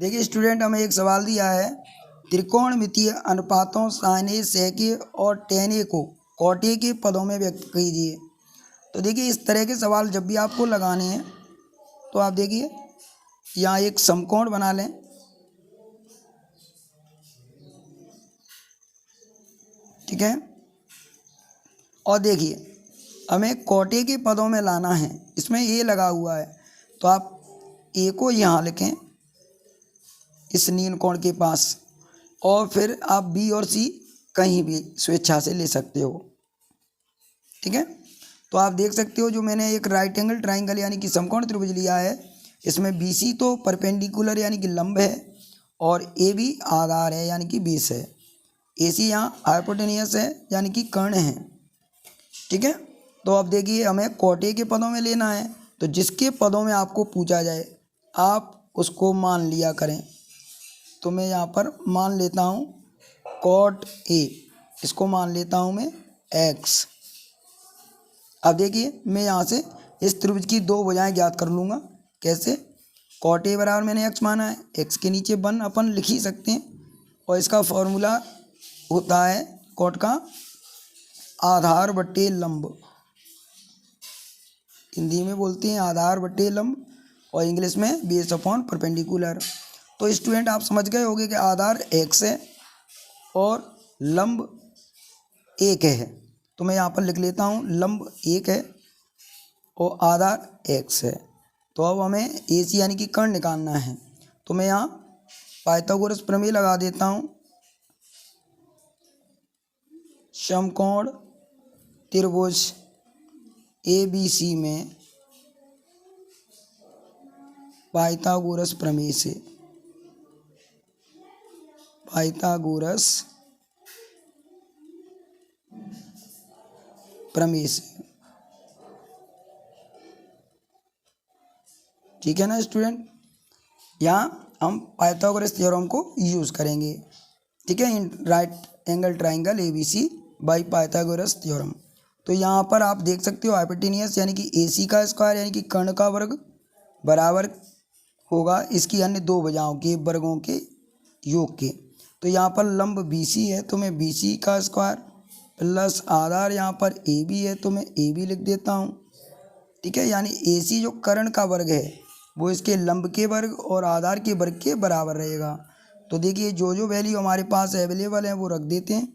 देखिए स्टूडेंट, हमें एक सवाल दिया है, त्रिकोणमितीय अनुपातों साइन ए सेक ए और टेन ए को कॉट ए के पदों में व्यक्त कीजिए। तो देखिए इस तरह के सवाल जब भी आपको लगाने हैं तो आप देखिए यहाँ एक समकोण बना लें। ठीक है, और देखिए हमें कॉट ए के पदों में लाना है, इसमें ए लगा हुआ है तो आप ए को यहाँ लिखें इस नील कोण के पास, और फिर आप बी और सी कहीं भी स्वेच्छा से ले सकते हो। ठीक है, तो आप देख सकते हो जो मैंने एक राइट एंगल ट्राइंगल यानी कि समकोण त्रिभुज लिया है, इसमें बी सी तो परपेंडिकुलर यानी कि लंब है और ए भी आधार है यानी कि बेस है, ए सी यहाँ हाइपोटेनियस है यानी कि कर्ण है। ठीक है, तो अब देखिए हमें कॉट ए के पदों में लेना है, तो जिसके पदों में आपको पूछा जाए आप उसको मान लिया करें। तो मैं यहाँ पर मान लेता हूँ कॉट ए, इसको मान लेता हूँ मैं एक्स। अब देखिए मैं यहाँ से इस त्रिभुज की दो भुजाएं ज्ञात कर लूँगा। कैसे? कॉट ए बराबर मैंने एक्स माना है, एक्स के नीचे 1 अपन लिख ही सकते हैं, और इसका फॉर्मूला होता है कॉट का आधार बट्टे लंब, हिंदी में बोलते हैं आधार बट्टे लंब और इंग्लिश में बेस अपॉन परपेंडिकुलर। तो स्टूडेंट आप समझ गए होंगे कि आधार एक्स है और लंब 1 है, तो मैं यहाँ पर लिख लेता हूँ लंब 1 है और आधार एक्स है। तो अब हमें ए सी यानी कि कर्ण निकालना है, तो मैं यहाँ पाइथागोरस प्रमेय लगा देता हूँ। समकोण त्रिभुज ए बी सी में पाइथागोरस प्रमेय से, पाइथागोरस प्रमेय से। ठीक है ना स्टूडेंट, यहाँ हम पाइथागोरस थ्योरम को यूज़ करेंगे। ठीक है, in right angle triangle A B C by Pythagoras theorem. तो यहाँ पर आप देख सकते हो हाइपोटेनियस यानी कि ए सी का स्क्वायर यानी कि कर्ण का वर्ग बराबर होगा इसकी अन्य दो भुजाओं के वर्गों के योग के। तो यहाँ पर लंब बी सी है तो मैं बी सी का स्क्वायर प्लस आधार यहाँ पर ए बी है तो मैं ए बी लिख देता हूँ। ठीक है, यानी ए सी जो कर्ण का वर्ग है वो इसके लंब के वर्ग और आधार के वर्ग के बराबर रहेगा। तो देखिए जो जो वैल्यू हमारे पास अवेलेबल है वो रख देते हैं।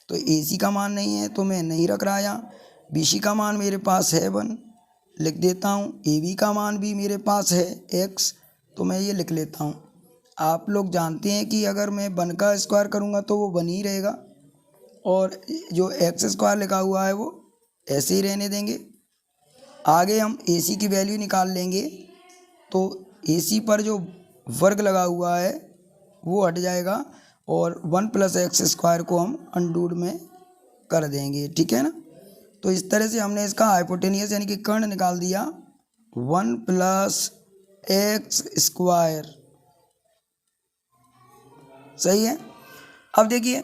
तो ए सी का मान नहीं है तो मैं नहीं रख रहा यहाँ, बी सी का मान मेरे पास है 1 लिख देता हूँ, ए बी का मान भी मेरे पास है एक्स तो मैं ये लिख लेता हूँ। आप लोग जानते हैं कि अगर मैं 1 का स्क्वायर करूँगा तो वो 1 ही रहेगा और जो एक्स स्क्वायर लिखा हुआ है वो ऐसे ही रहने देंगे। आगे हम ए सी की वैल्यू निकाल लेंगे, तो ए सी पर जो वर्ग लगा हुआ है वो हट जाएगा और 1 प्लस एक्स स्क्वायर को हम अंडूड में कर देंगे। ठीक है ना, तो इस तरह से हमने इसका हाइपोटेनियस यानी कि कर्ण निकाल दिया 1 प्लस एक्स स्क्वायर। सही है, अब देखिए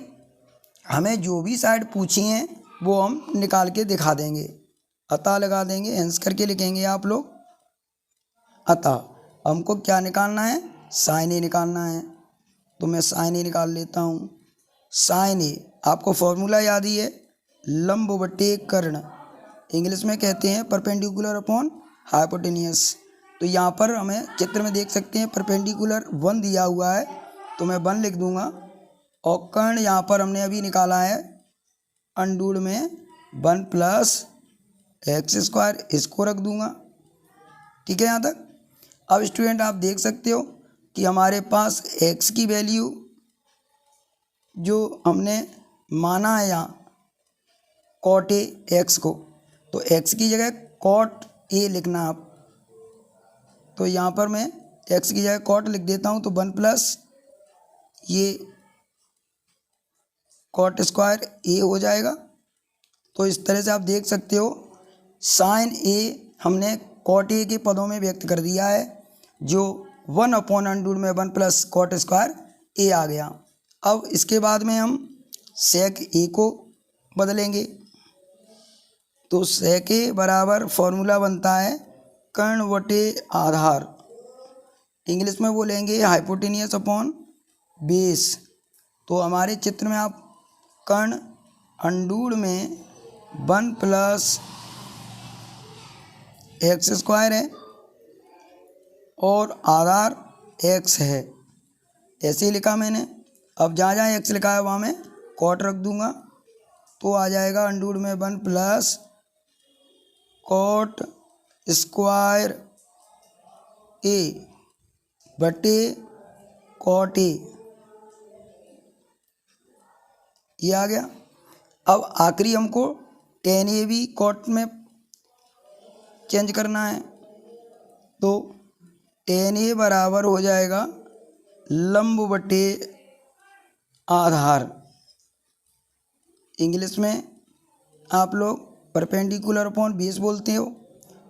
हमें जो भी साइड पूछी हैं वो हम निकाल के दिखा देंगे, अतः लगा देंगे, हेंस करके लिखेंगे आप लोग। अतः हमको क्या निकालना है? साइन ए निकालना है, तो मैं साइन ए निकाल लेता हूँ। साइन ए आपको फॉर्मूला याद ही है, लंब बटे कर्ण, इंग्लिश में कहते हैं परपेंडिकुलर अपॉन हाइपोटेनियस। तो यहाँ पर हमें चित्र में देख सकते हैं परपेंडिकुलर 1 दिया हुआ है तो मैं 1 लिख दूंगा, और कर्ण यहाँ पर हमने अभी निकाला है अंडूड में 1 प्लस एक्स स्क्वायर, इसको रख दूंगा। ठीक है यहाँ तक। अब स्टूडेंट आप देख सकते हो कि हमारे पास x की वैल्यू जो हमने माना है यहाँ कॉट ए एक्स को, तो x की जगह कॉट ए लिखना आप। तो यहाँ पर मैं x की जगह कॉट लिख देता हूँ, तो 1 प्लस ये कॉट स्क्वायर ए हो जाएगा। तो इस तरह से आप देख सकते हो साइन ए हमने कॉट ए के पदों में व्यक्त कर दिया है, जो 1 अपॉन अंडूड में 1 प्लस कॉट स्क्वायर ए आ गया। अब इसके बाद में हम सेक ए को बदलेंगे, तो सेक ए बराबर फॉर्मूला बनता है कर्ण बटे आधार, इंग्लिश में बोलेंगे हाइपोटेनियस अपॉन बेस। तो हमारे चित्र में आप कर्ण अंडूर में 1 प्लस एक्स स्क्वायर है और आधार एक्स है, ऐसे ही लिखा मैंने। अब जहाँ जहाँ एक्स लिखा है वहाँ मैं कॉट रख दूंगा, तो आ जाएगा अंडूर में 1 प्लस कॉट स्क्वायर ए बटे कॉट ए, ये आ गया। अब आखिरी हमको tan ए भी कॉट में चेंज करना है, तो tan ए बराबर हो जाएगा लंब बटे आधार। इंग्लिश में आप लोग परपेंडिकुलर अपॉन बेस बोलते हो।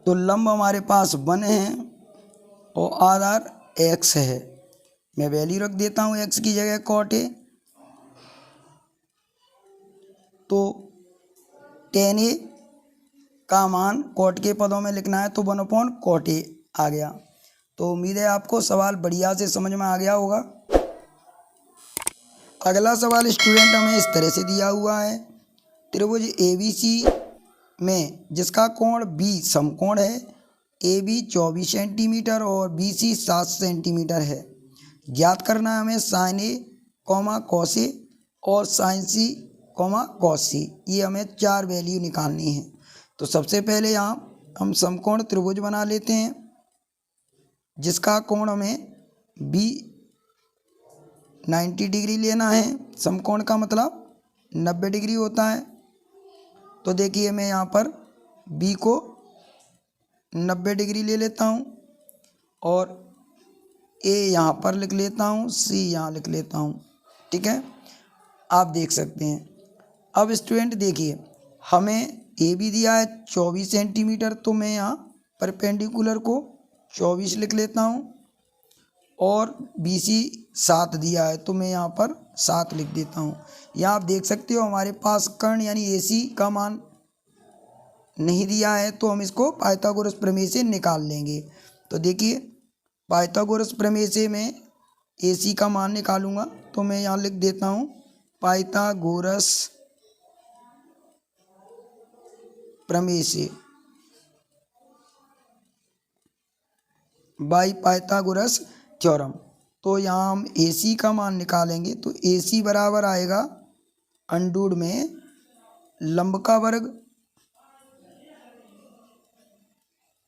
तो लंब हमारे पास 1 है और आधार x है। मैं वैल्यू रख देता हूँ x की जगह कॉट ए। तो tan ए का मान कॉट के पदों में लिखना है, तो 1 अपॉन कॉट ए आ गया। तो उम्मीद है आपको सवाल बढ़िया से समझ में आ गया होगा। अगला सवाल स्टूडेंट हमें इस तरह से दिया हुआ है, त्रिभुज ABC में जिसका कोण B समकोण है, AB 24 सेंटीमीटर और BC 7 सेंटीमीटर है। ज्ञात करना है हमें साइन ए कॉस ए और साइन सी कॉस सी। ये हमें 4 वैल्यू निकालनी है। तो सबसे पहले यहाँ हम समकोण त्रिभुज बना लेते हैं जिसका कोण हमें B 90 डिग्री लेना है। समकोण का मतलब 90 डिग्री होता है। तो देखिए मैं यहाँ पर B को 90 डिग्री ले लेता हूँ और A यहाँ पर लिख लेता हूँ, C यहाँ लिख लेता हूँ। ठीक है, आप देख सकते हैं। अब स्टूडेंट देखिए हमें ए बी दिया है 24 सेंटीमीटर, तो मैं यहाँ परपेंडिकुलर को 24 लिख लेता हूँ और बी सी 7 दिया है, तो मैं यहाँ पर 7 लिख देता हूँ। यहाँ आप देख सकते हो हमारे पास कर्ण यानी ए सी का मान नहीं दिया है, तो हम इसको पाइथागोरस प्रमेय से निकाल लेंगे। तो देखिए पाइथागोरस प्रमेय से मैं ए सी का मान निकालूंगा, तो मैं यहाँ लिख देता हूँ पाइथागोरस प्रमेय से बाय पाइथागोरस थ्योरम। तो यहाँ हम ए सी का मान निकालेंगे, तो ए सी बराबर आएगा अंडूर में लंब का वर्ग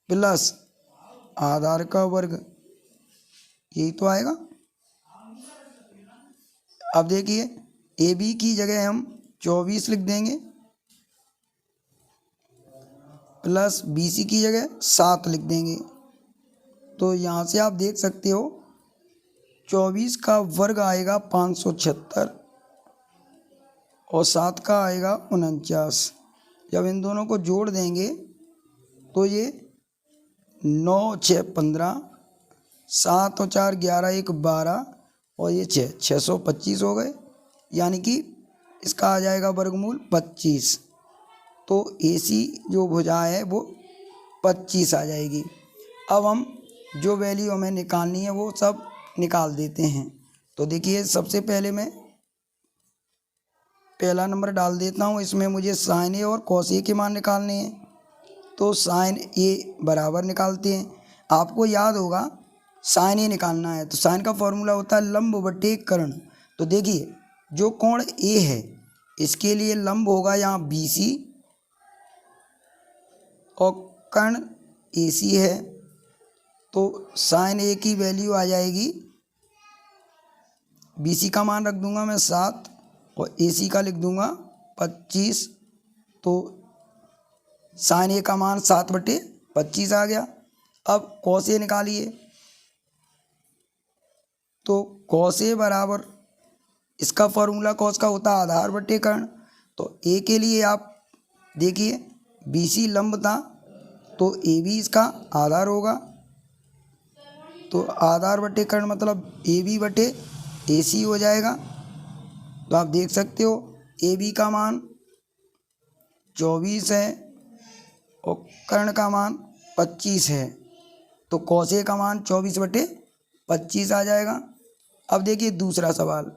प्लस आधार का वर्ग, यही तो आएगा। अब देखिए ए बी की जगह हम 24 लिख देंगे प्लस बी सी की जगह 7 लिख देंगे। तो यहाँ से आप देख सकते हो 24 का वर्ग आएगा 576 और 7 का आएगा 49। जब इन दोनों को जोड़ देंगे तो ये 9 6 15, 7 और 4 11 1 12 और ये 625 हो गए, यानी कि इसका आ जाएगा वर्गमूल 25। तो ए सी जो भुजा है वो 25 आ जाएगी। अब हम जो वैल्यू हमें निकालनी है वो सब निकाल देते हैं। तो देखिए सबसे पहले मैं पहला नंबर डाल देता हूँ, इसमें मुझे साइन ए और कॉस ए के मान निकालने हैं। तो साइन ए बराबर निकालते हैं। आपको याद होगा साइन ए निकालना है तो साइन का फॉर्मूला होता है लंब बटे कर्ण। तो देखिए जो कोण ए है इसके लिए लंब होगा यहाँ बी सी और कर्ण ए सी है, तो साइन ए की वैल्यू आ जाएगी, बी सी का मान रख दूंगा मैं 7 और ए सी का लिख दूंगा 25। तो साइन ए का मान 7/25 आ गया। अब कॉस ए निकालिए, तो कॉस ए बराबर इसका फॉर्मूला कॉस का होता है आधार बटे कर्ण। तो ए के लिए आप देखिए बी सी लंब था तो ए बी इसका आधार होगा, तो आधार बटे कर्ण मतलब ए बी बटे ए सी हो जाएगा। तो आप देख सकते हो ए बी का मान 24 है और कर्ण का मान 25 है, तो कॉस ए का मान 24/25 25 आ जाएगा। अब देखिए दूसरा सवाल,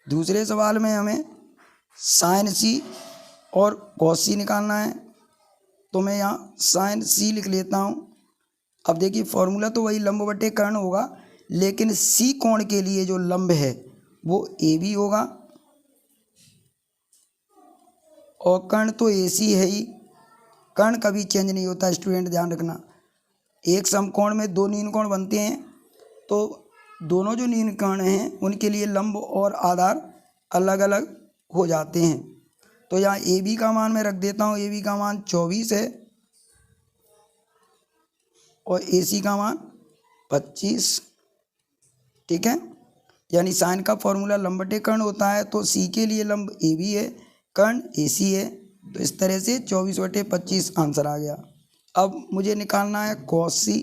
दूसरे सवाल में हमें साइन सी और कॉस सी निकालना है, तो मैं यहाँ साइन सी लिख लेता हूँ। अब देखिए फॉर्मूला तो वही लंब बटे कर्ण होगा, लेकिन सी कोण के लिए जो लंब है वो ए बी होगा और कर्ण तो ए सी है ही। कर्ण कभी चेंज नहीं होता, स्टूडेंट ध्यान रखना। एक समकोण में दो न्यून कोण बनते हैं, तो दोनों जो न्यून कोण हैं उनके लिए लंब और आधार अलग अलग हो जाते हैं। तो यहाँ ए बी का मान मैं रख देता हूँ, ए बी का मान 24 है और ए सी का मान 25। ठीक है, यानी साइन का फॉर्मूला लंब बटे कर्ण होता है, तो सी के लिए लंब ए बी है, कर्ण ए सी है। तो इस तरह से 24/25 आंसर आ गया। अब मुझे निकालना है कॉस सी।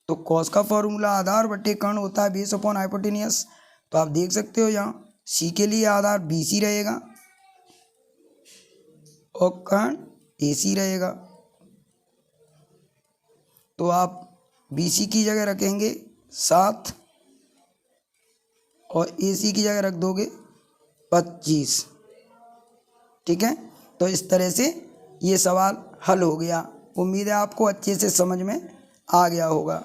तो कॉस का फॉर्मूला आधार बटे कर्ण होता है, बेस अपॉन हाइपोटेनियस। तो आप देख सकते हो यहाँ सी के लिए आधार बी सी रहेगा और कर्ण ए सी रहेगा। तो आप बी सी की जगह रखेंगे 7 और ए सी की जगह रख दोगे 25। ठीक है, तो इस तरह से ये सवाल हल हो गया। उम्मीद है आपको अच्छे से समझ में आ गया होगा।